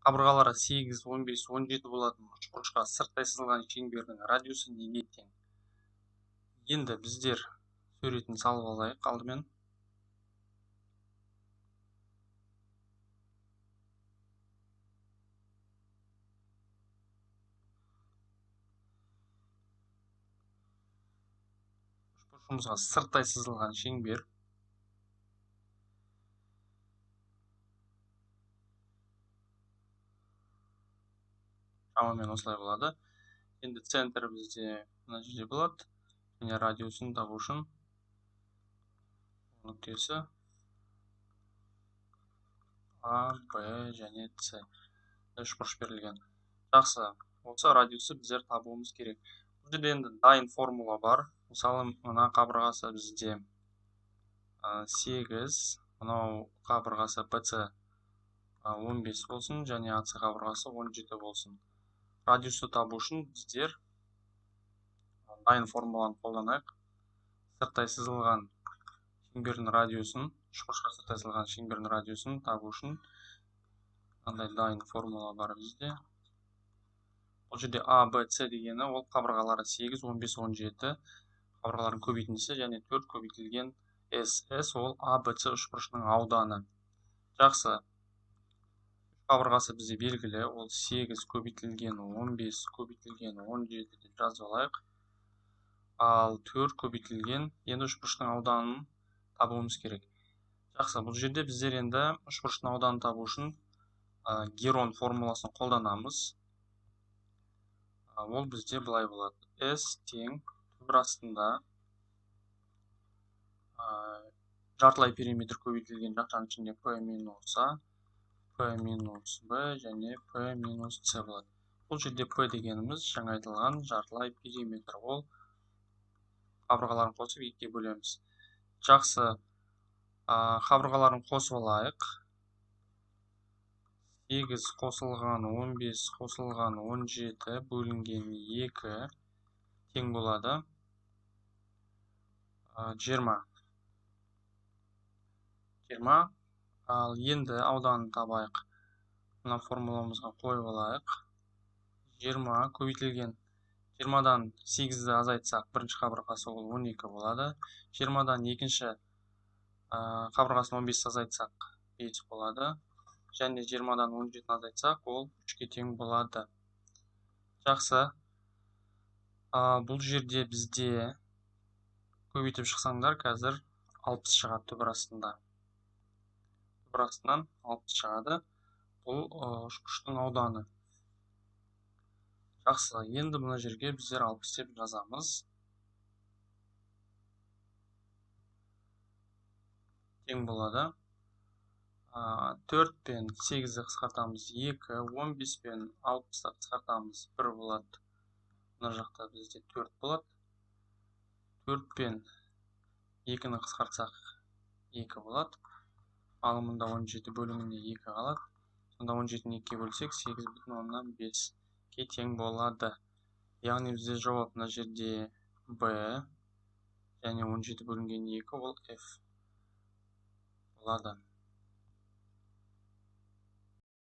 қабырғалары 8, 15, 17 болатын үшбұрышқа сырттай сызылған шеңбердің радиусы неге тең? Енді біздер суретін салып алайық алдымен. Үшбұрышымызға сырттай сызылған шеңбер. Шамамен осылай болады. Енді центр бізде мына жерде болады. Және радиусын табу үшін нүктесі А, Б және С. Үшбұрыш берілген. Жақсы. Осы радиусы біздер табуымыз керек. Бұл жерде енді дайын формула бар. Мысалы, мына қабырғасы бізде 8, мынау қабырғасы BC 15 болсын, және AC қабырғасы 17 болсын. Радиусты табу үшін біздер дайын формуланы қолданайық. Сырттай сызылған шеңбердің радиусын, үшбұрышқа сырттай сызылған шеңбердің радиусын табу үшін мынандай дайын формула бар бізде. Бұл жерде А, Б, С дегені ол қабырғалары 8, 15, 17 қабырғалардың көбейтіндісі, және 4 көбейтілген S ол А, Б, С үшбұрышының ауданы. Жақсы. Қабырғасы бізде белгілі, ол 8 көбейтілген 15 көбейтілген 17 деп жазып алайық. Ал 4 көбейтілген енді үшбұрыштың ауданын табуымыз керек. Жақсы, бұл жерде біздер енді үшбұрыштың ауданын табу үшін Герон формуласын қолданамыз. Ол бізде былай болады. S тең түбір астында жартылай периметр көбейтілген жақшаның ішінде P минус А, P минус Б және P минус С болады. Бұл жерде P дегеніміз жаңа айтылған жартылай периметр. Ол қабырғаларын қосып 2-ге бөлеміз. Жақсы, қабырғаларын қосып алайық. 8 қосылған 15 қосылған 17 бөлінген 2 тең болады 20. Ал енді ауданын табайық. Мына формуламызға қойып алайық. 20 көбейтілген 20-дан 8-ді азайтсақ, бірінші қабырғасы ол 12 болады. 20-дан екінші қабырғасын 15 азайтсақ 5 болады. Және 20-дан 17-ні азайтсақ, ол 3-ке тең болады. Жақсы. Бұл жерде бізде көбейтіп шықсаңдар, қазір 60 шығады түбір астында. Түбір астынан 60 шығады. Бұл үшбұрыштың ауданы. Жақсы. Енді мына жерге біздер 60 деп жазамыз. Тең болады. 4 пен 8-ді қысқартамыз 2, 15 пен 60-ды қысқартамыз 1 болады. Мына жақта бізде 4 болады. 4 пен 2-ні қысқартсақ 2 болады. Ал мұнда 17 бөлімінде 2 қалады. Сонда 17-ні 2-ге бөлсек 8,5-ке тең болады. Яғни бізде жауап мына жерде Б және 17 бөлінген 2 ол F болады.